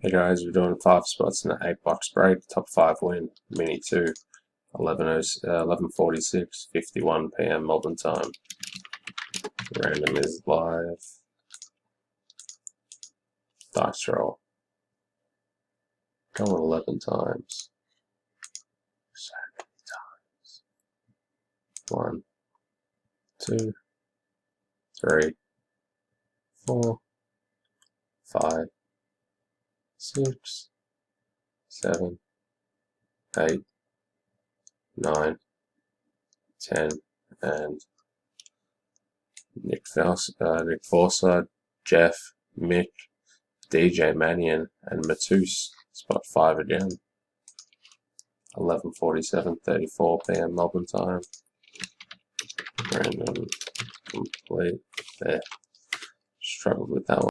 Hey guys, we're doing 5 spots in the 8 box break. Top 5 win. Mini 2. 11:46, 51 p.m. Melbourne time. Random is live. Dice roll. Going 11 times. So many times. 1, 2, 3, 4, 5, 6, 7, 8, 9, 10, and Nick Forsyth, Jeff, Mick, DJ Mannion, and Matus. Spot 5 again. 11:47, 34 p.m. Melbourne time. Random complete. There. Struggled with that one.